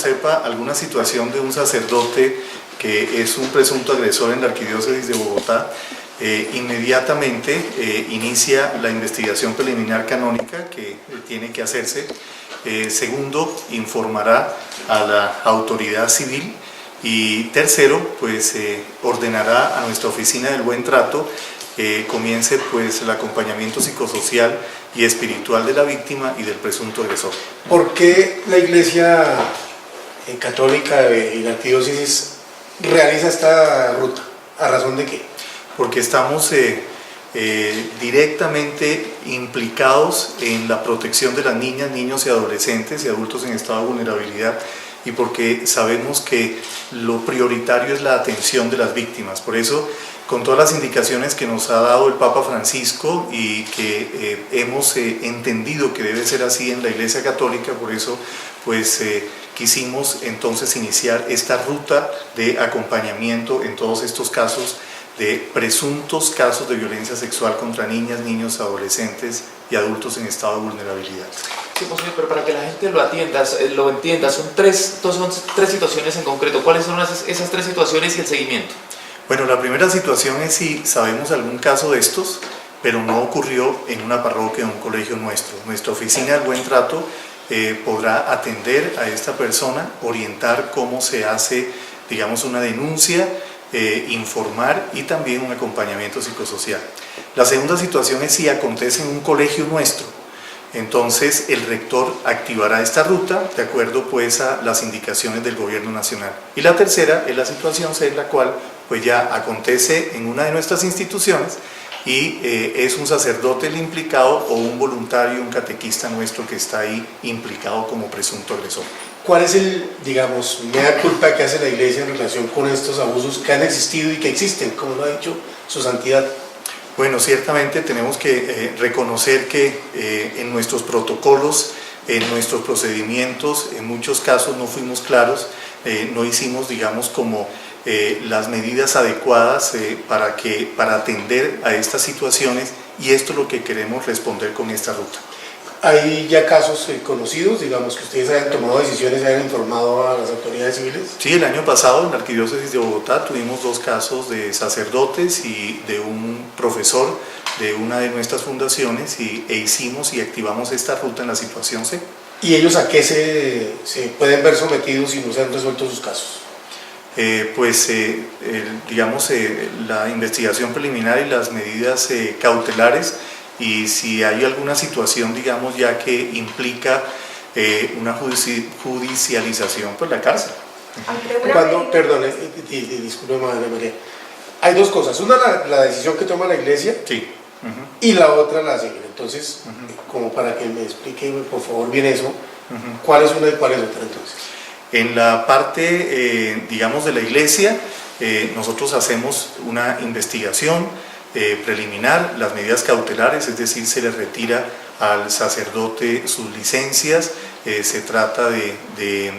sepa alguna situación de un sacerdote que es un presunto agresor en la Arquidiócesis de Bogotá, inmediatamente inicia la investigación preliminar canónica que tiene que hacerse. Segundo, informará a la autoridad civil. Y tercero, pues ordenará a nuestra oficina del buen trato que comience pues el acompañamiento psicosocial y espiritual de la víctima y del presunto agresor. ¿Por qué la Iglesia Católica y la Arquidiócesis realiza esta ruta? ¿A razón de qué? Porque estamos directamente implicados en la protección de las niñas, niños y adolescentes y adultos en estado de vulnerabilidad, y porque sabemos que lo prioritario es la atención de las víctimas. Por eso, con todas las indicaciones que nos ha dado el Papa Francisco y que hemos entendido que debe ser así en la Iglesia Católica, por eso pues quisimos entonces iniciar esta ruta de acompañamiento en todos estos casos de presuntos casos de violencia sexual contra niñas, niños, adolescentes y adultos en estado de vulnerabilidad. Sí, Monseñor, pero para que la gente lo entienda, son tres situaciones en concreto. ¿Cuáles son esas tres situaciones y el seguimiento? Bueno, la primera situación es si sabemos algún caso de estos, pero no ocurrió en una parroquia o en un colegio nuestro. Nuestra oficina del buen trato podrá atender a esta persona, orientar cómo se hace, digamos, una denuncia, informar y también un acompañamiento psicosocial. La segunda situación es si acontece en un colegio nuestro. Entonces el rector activará esta ruta de acuerdo pues a las indicaciones del gobierno nacional. Y la tercera es la situación en la cual pues ya acontece en una de nuestras instituciones y es un sacerdote el implicado o un voluntario, un catequista nuestro que está ahí implicado como presunto agresor. ¿Cuál es el, digamos, mea culpa que hace la Iglesia en relación con estos abusos que han existido y que existen, como lo ha dicho su santidad? Bueno, ciertamente tenemos que reconocer que en nuestros protocolos, en nuestros procedimientos, en muchos casos no fuimos claros, no hicimos, digamos, como las medidas adecuadas para atender a estas situaciones, y esto es lo que queremos responder con esta ruta. ¿Hay ya casos conocidos, digamos, que ustedes hayan tomado decisiones, hayan informado a las autoridades civiles? Sí, el año pasado en la Arquidiócesis de Bogotá tuvimos 2 casos de sacerdotes y de un profesor de una de nuestras fundaciones e hicimos y activamos esta ruta en la situación C. ¿Y ellos a qué se pueden ver sometidos si no se han resuelto sus casos? Digamos, la investigación preliminar y las medidas cautelares, y si hay alguna situación, digamos, ya que implica una judicialización, pues la cárcel. Perdón, disculpe, Madre María. Hay 2 cosas. Una, la decisión que toma la Iglesia, sí. Y la otra, la civil. Entonces, como para que me explique, por favor, bien eso, ¿cuál es una y cuál es otra entonces? En la parte, digamos, de la Iglesia, nosotros hacemos una investigación preliminar, las medidas cautelares, es decir, se le retira al sacerdote sus licencias, se trata de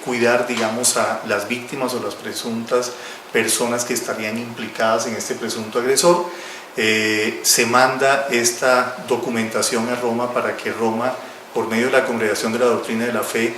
cuidar, digamos, a las víctimas o las presuntas personas que estarían implicadas en este presunto agresor. Se manda esta documentación a Roma para que Roma, por medio de la Congregación de la Doctrina de la Fe,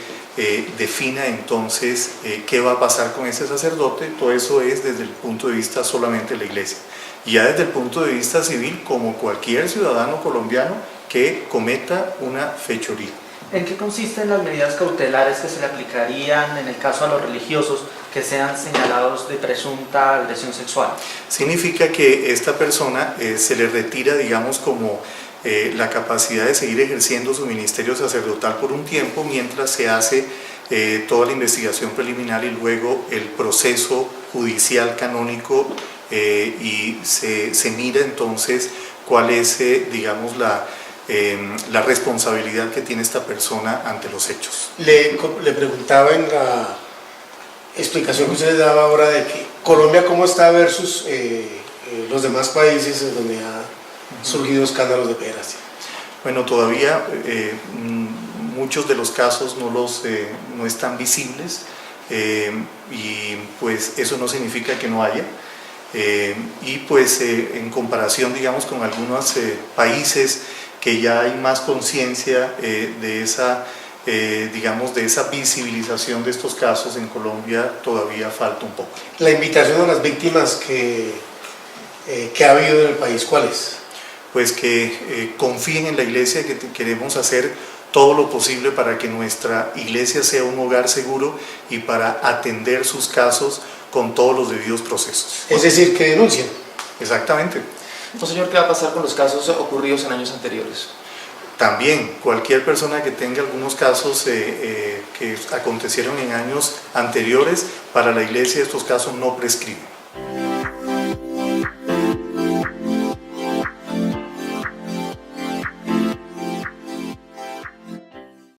defina entonces qué va a pasar con ese sacerdote. Todo eso es desde el punto de vista solamente de la Iglesia. Y ya desde el punto de vista civil, como cualquier ciudadano colombiano que cometa una fechoría. ¿En qué consisten las medidas cautelares que se le aplicarían en el caso a los religiosos que sean señalados de presunta agresión sexual? Significa que esta persona se le retira, digamos, como la capacidad de seguir ejerciendo su ministerio sacerdotal por un tiempo mientras se hace toda la investigación preliminar y luego el proceso judicial canónico y se mira entonces cuál es, digamos, la responsabilidad que tiene esta persona ante los hechos. Le preguntaba en la explicación que usted daba ahora de que Colombia cómo está versus los demás países donde ha surgido escándalos de pederastia. Bueno, todavía muchos de los casos no están visibles y pues eso no significa que no haya. Y pues en comparación, digamos, con algunos países que ya hay más conciencia de esa digamos, de esa visibilización de estos casos en Colombia todavía falta un poco. La invitación a las víctimas que ha habido en el país, ¿cuál es? Pues que confíen en la iglesia, que queremos hacer todo lo posible para que nuestra iglesia sea un hogar seguro y para atender sus casos con todos los debidos procesos. Es decir, que denuncien. Exactamente. Monseñor, ¿qué va a pasar con los casos ocurridos en años anteriores? También, cualquier persona que tenga algunos casos que acontecieron en años anteriores, para la iglesia estos casos no prescriben.